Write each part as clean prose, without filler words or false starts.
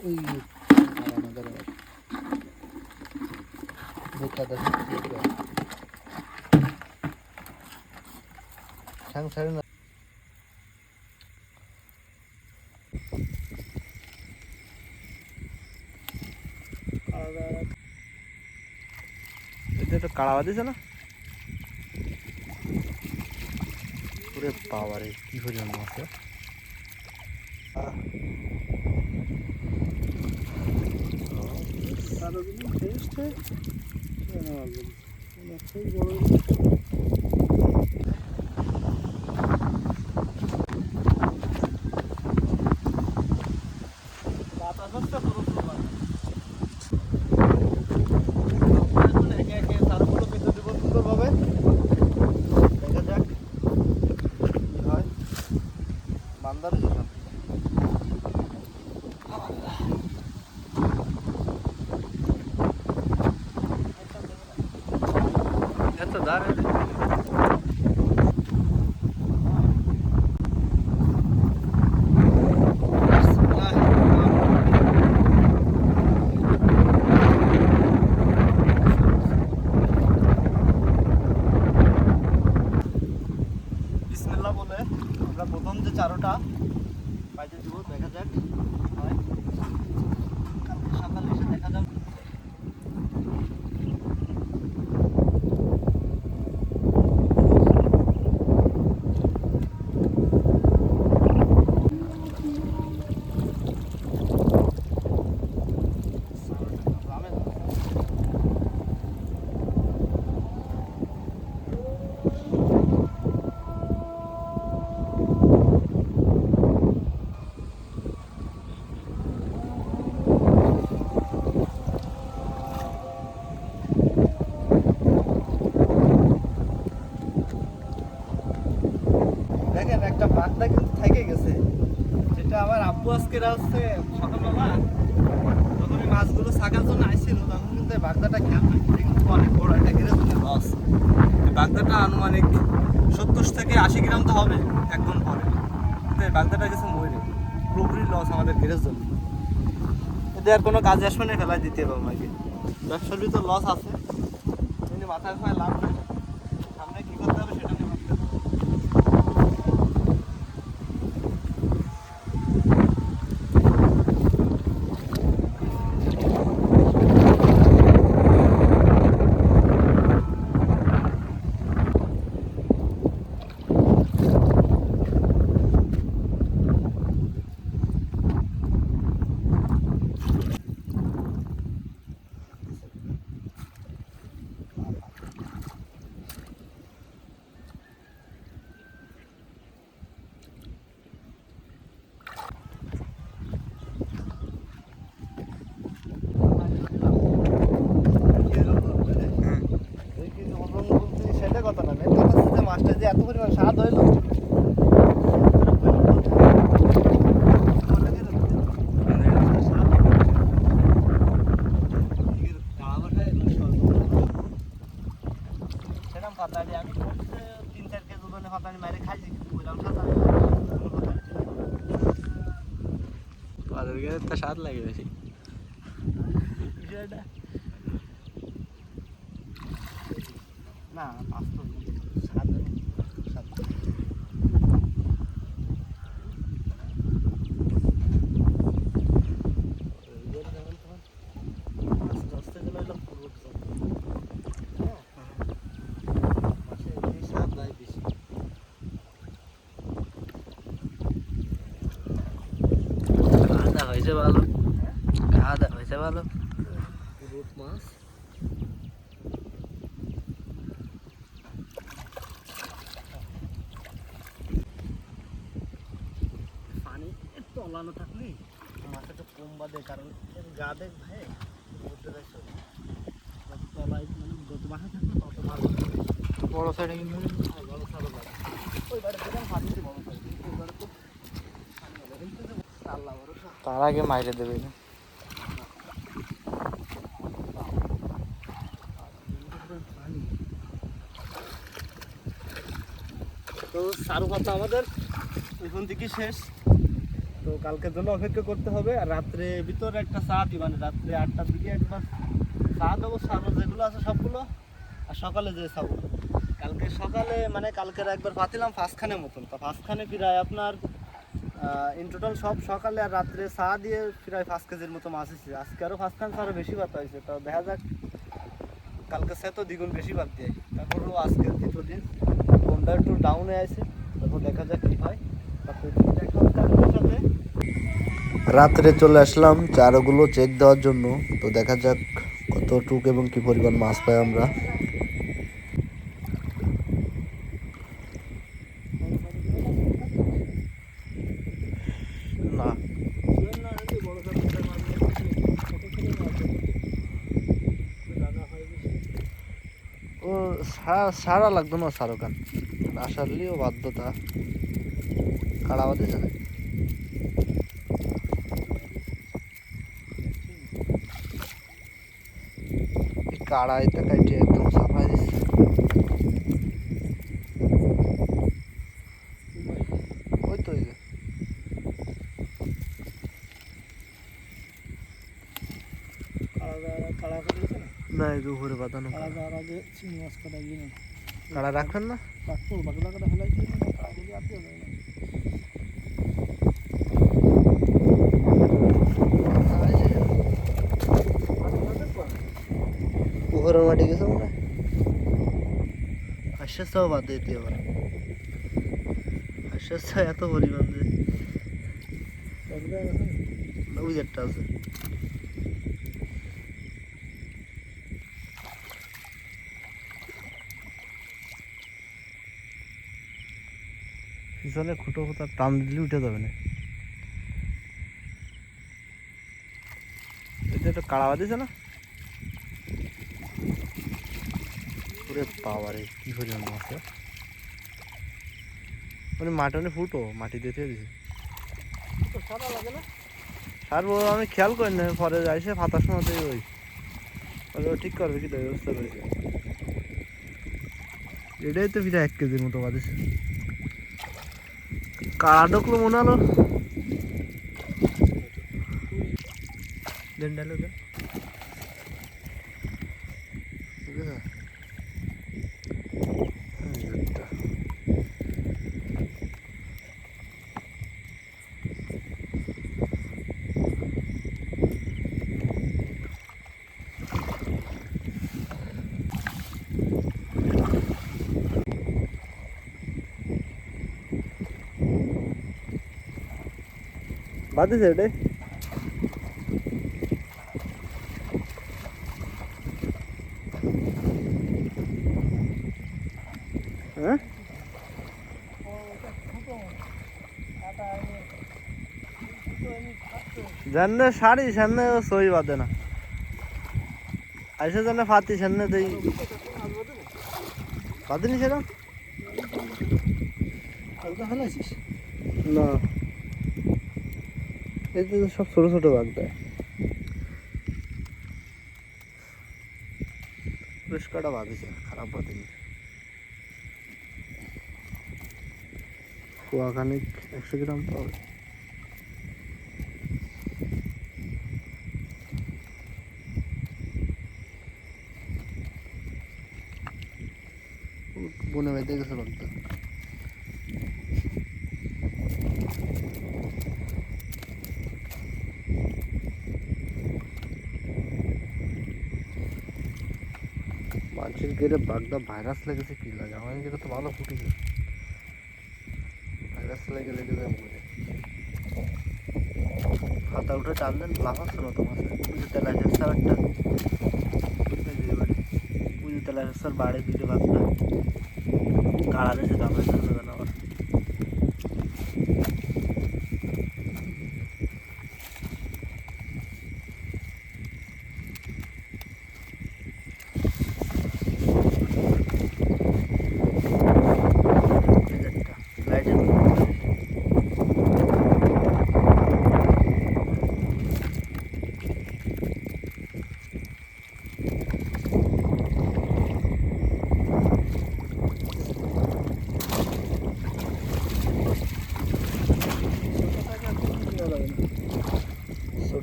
ওই সংসারে না এটা তো কাড়াওয়া দিছে না পুরে পাওয়ারে কি পরিমাণ মাছ প্রথম যে চারোটা পাইতে দিব দেখা যাক সকালে এসে দেখা যাক একটা বাগদা কিন্তু থেকে গেছে যেটা আমার আব্বু আজকে আসছে সকালবেলা যখন এই মাছগুলো ছাকার জন্য আসছিল তখন কিন্তু এই বাগদাটা খেয়াল নাই কিন্তু অনেক বড় একটা গেরে লস এই বাগদাটা আনুমানিক 70 থেকে 80 গ্রাম তো হবে একদম পরে কিন্তু এই বাগদাটা গেছে মরে পুরোপুরি লস আমাদের গেরের জন্য এতে আর কোনো কাজ আসবে না ফেলাই দিতে হবে আমাকে ব্যবসারই তো লস আছে কিন্তু মাথায় ফায় লাভ নেই সামনে কী করতে হবে সেটা নিয়ে ভাবতে হবে মাছটা যে এত পরিমাণ স্বাদ হইল সেরকম পাতাড়ি আমি 3-4 কেজি ওজনে পাতাড়ি মারে খাইছি তো স্বাদ লাগে বেশি না বাস্তব স্বাদ স্বাদ হয়েছে ভালো খাওয়া দাওয়া হয়েছে ভালো রুট মাছ পানি একটু অলানো থাকলে মাছ একটু কম বাদে কারণ গা দেখ ভাই ঘুরতে যাচ্ছে তলায় মানে যত মাথা থাকবে তত ভালো বড় সাইডে কিন্তু বড় সাইডে লাগে ওই বাড়ি থেকে পানি বড় সাইডে ওই বাড়ি তো আল্লাহ ভরসা তার আগে মাইরে দেবে না তো চারু কথা আমাদের ওইখান থেকে শেষ তো কালকের জন্য অপেক্ষা করতে হবে। আর রাত্রে ভিতরে একটা চা দিই, মানে রাত্রে 8টার দিকে একবার চা দেবো, সারো যেগুলো আছে সবগুলো, আর সকালে যে খাবো। কালকে সকালে মানে কালকের একবার পাতিলাম 5খানের মতন, তো 5খানে প্রায় আপনার ইন টোটাল সব সকালে আর রাত্রে চা দিয়ে প্রায় 5 কেজির মতো মাছ হয়েছে। আজকে আরও 5খান আরও বেশি পাতা হয়েছে, তো দেখা যাক কালকে সে তো দ্বিগুণ বেশি পাত দিয়ে। তারপরও আজকে দ্বিতীয় দিন ফোনটা একটু ডাউনে আছে, তারপর দেখা যাক কী হয়। তারপর দেখা হচ্ছে আপনাদের সাথে। রাত্রে চলে আসলাম চারাগুলো চেক দেওয়ার জন্য। তো দেখা যাক কতটুক এবং কি পরিমাণ মাছ পাই আমরা। না, ও সারা লাগতো না, সারো কান না সারলেও বাধ্যতা কাড়াবাদে যায়। কাড়াইটা কাটিয়ে একদম সাফাই দিচ্ছে। ওই তো এই যে না, এই যে উপরে বাঁধানো কাড়া রাখবেন না। পুকুরের মাটি গেছে মনে হয়, আশ্বাস বাদ দিতে আবার আশ্বাস এত পরিমাণ যে ওই একটা আছে। পিছনে খুঁটো কোথাও টান দিলে উঠে যাবে না। এটা একটা কাড়া বাঁধিছে না, পুরে পাওয়ারে কি পরিমাণ মাছ। মানে মাটনে ফুটো মাটি দিয়ে দিয়েছে সার বড়, আমি খেয়াল করি না, পরে যাইছে ফাতার সময় ওই ঠিক করবে কি ব্যবস্থা করেছে। এটাই তো ফিরে 1 কেজির মতো বাঁধিছে। কাড়া ঢুকলো মনে হলো দেন ডালো দেন, ঠিক আছে। বাঁধিছে এটাই। হ্যাঁ জানে শাড়ি সামনে সই বাঁধে না, আইসে জানে ফাতি সামনে দেই বাঁধেনি সেরকম না। এই তো সব ছোট ছোট বাঘ দেয়, বেশ কটা বাঁধেছে, খারাপ বাঁধেনি। কুয়াখানিক 100 গ্রাম পাবে। বনে বেঁধে গেছে বাঘটা। মানুষের গেলে বাঘটা ভাইরাস লেগেছে কি লাগে, আমার গেলে তো ভালো ফুটেছে, ভাইরাস লেগে লেগে যায় মরে। হাতা উঠে টান দেন লাফাচ্ছে না তোমার পুজো তেলা শেষার একটা পুজো তেলা শেষার বাড়ি দিতে বাঘটা কাড়া দিয়েছে দামের জন্য আবার।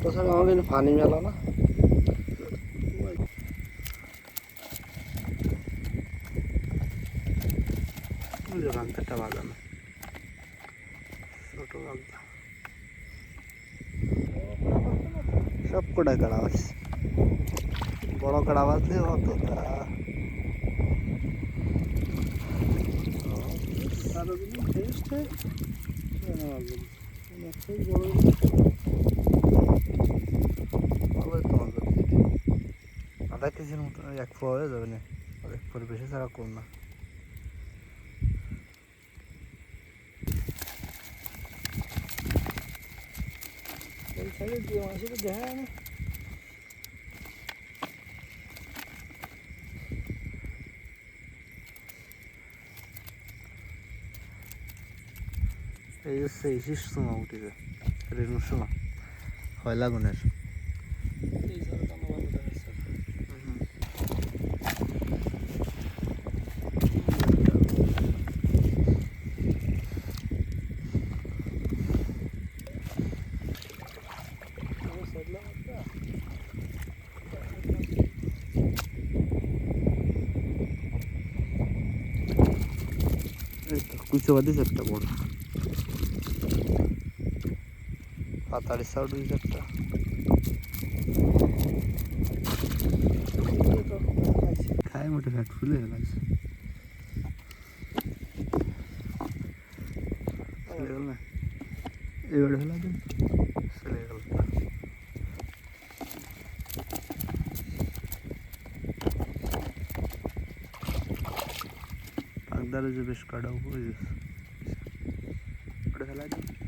ছোট ছাড়া আমাদের পানি মেলা না ভাঙতেটা বাজানো ছোট বাগদা সব কটায় কাড়া আছে বড় কাড়া বাজলে হতো আধা কেজির মতো এক পোয়া হয়ে যাবে না এক পোয়ার বেশি ছাড়া কম না এই হচ্ছে এই শীষ সময় উঠেছে রেণুর সময় হয় লাগুনের কুচো বাদিস একটা বড় পাতারি সাউড হয়েছে একটা খায় মোটে ফ্যাট ফুলে গেছে চলে গেল না এবারে হলো চলে গেল পাকদারে যে বেশ কাটাও হয়ে গেছে ওটা ফেলা দিই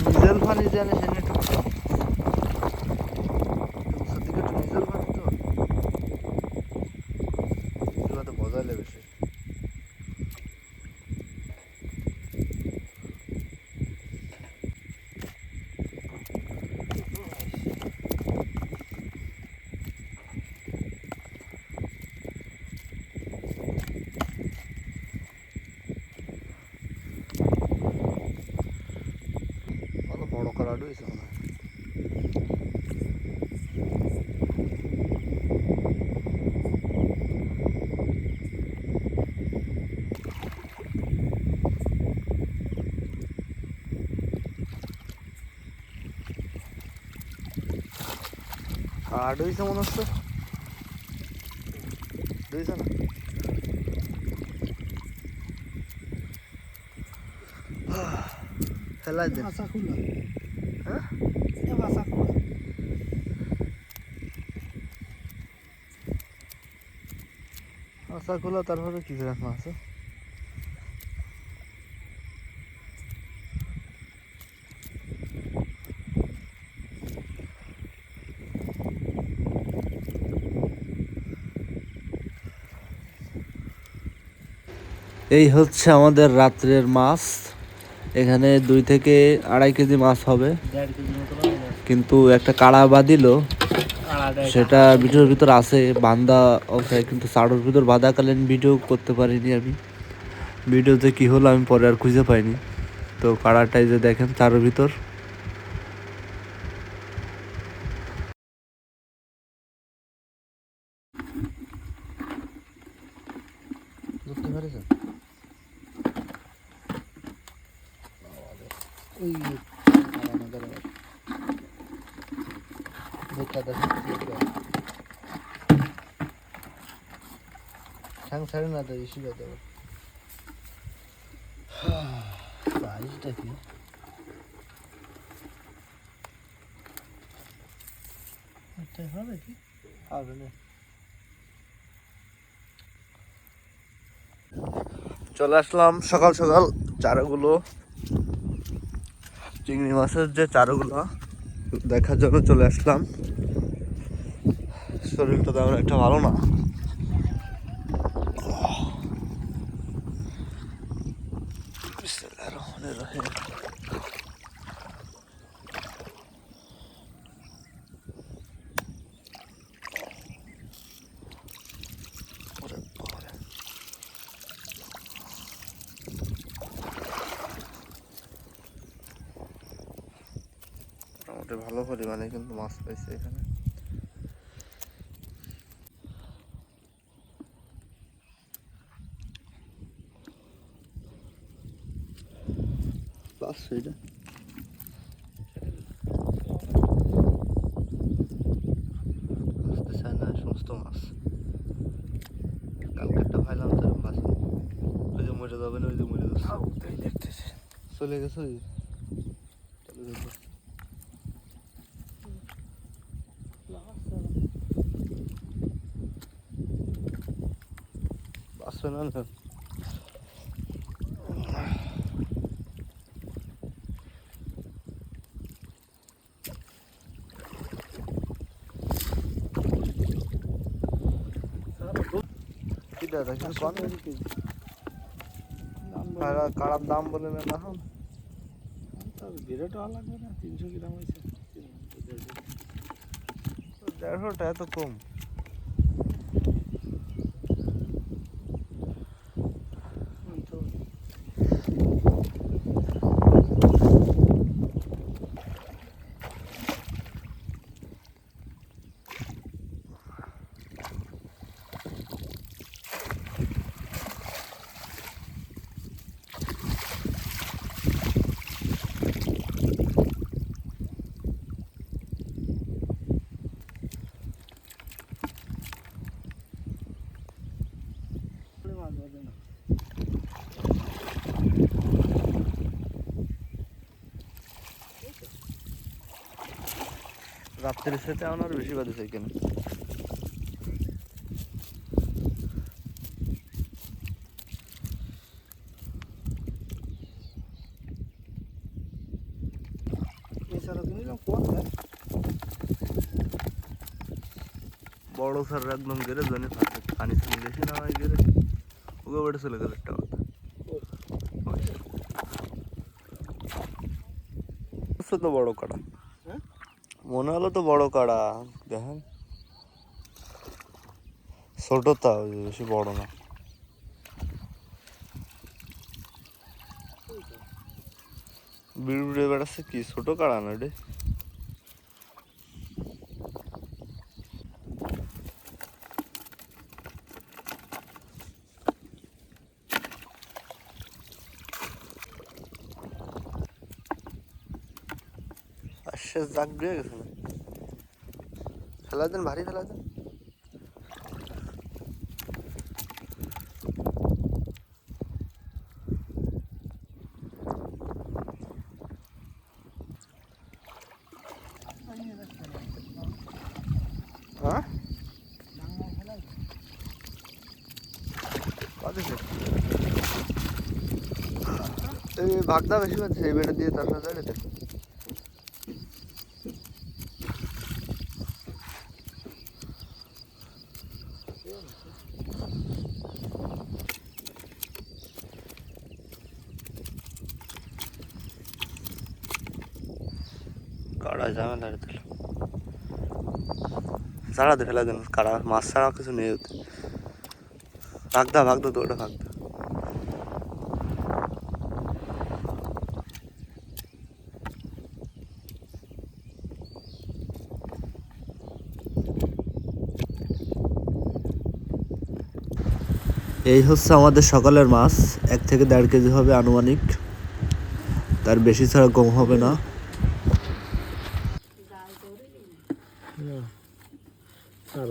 ডিজেল পানি জানে সেটা সত্যিকার ডিজেল পানি তো বজাইলে বেশি বড় কালার হয়েছে মনে হয় কার্ড হয়েছে মনে হচ্ছে হয়েছে না ফেলাই দেন হ্যাঁ আশা খোলা তারপরে কি রাখা আছে এই হচ্ছে আমাদের রাত্রের মাছ এখানে 2 থেকে 2.5 কেজি মাছ হবে কিন্তু একটা কাড়া বাঁধিল সেটা ভিডিওর ভিতর আছে বান্ধা অবস্থায় কিন্তু চাড়োর ভিতর বাঁধাকালীন ভিডিও করতে পারিনি আমি ভিডিওতে কি হলো আমি পরে আর খুঁজে পাইনি তো কাড়াটাই যে দেখেন চাড়োর ভিতর বুঝতে পেরেছেন ওই ঠ্যাং ছাড়ে না তো ইস্যু যাতে সাইজটা কি হবে কি হবে না চলে আসলাম সকাল সকাল চারাগুলো চিংড়ি মাছের যে চারাগুলো দেখার জন্য চলে আসলাম শরীরটা তেমন একটা ভালো না মোটামুটি ভালো পরিমাণে কিন্তু মাছ পাইছে এখানে। পাঁচশো এটা না সমস্ত মাছ কালকেরটা ভাইলাম তো মাছ ওই যে মরে যাবে না, ওই যে মরে যাচ্ছে চলে গেছে ওই বাঁচবে না না। কাড়ার দাম বলে না এখন লাগবে না, 300 গ্রাম হয়েছে, 150 এত কম। রাত্রের সাথে আমার বেশি বাজে এখানে। বড় স্যার একদম গেলে জনে পানি চলে গেছে না হয় গেলে ওকে বেড়ে চলে গেল একটা কথা। তো বড় কাড়া মনে হলো তো বড় কাড়া, দেখেন ছোট তাও বেশি বড় না। বিড়ুড়ে বেড়াচ্ছে কি ছোট কাড়া না রে। আসছে জাগ দিয়ে গেছে না, ফেলা দেন ভারী ফেলা দেন। হ্যাঁ এই ভাগদা বেশি পাচ্ছে এই বেটা দিয়ে তার সাথে জায়গাতে কাড়া ঝামেলা দিল ছাড়াতে ফেলা দেন কাড়া মাছ ছাড়া কিছু নেই ওতে। ভাগদা ভাগদা তো ওটা ভাগদা। এই হচ্ছে আমাদের সকালের মাছ, 1 থেকে 1.5 কেজি হবে আনুমানিক, তার বেশি ছাড়া কম হবে না। আর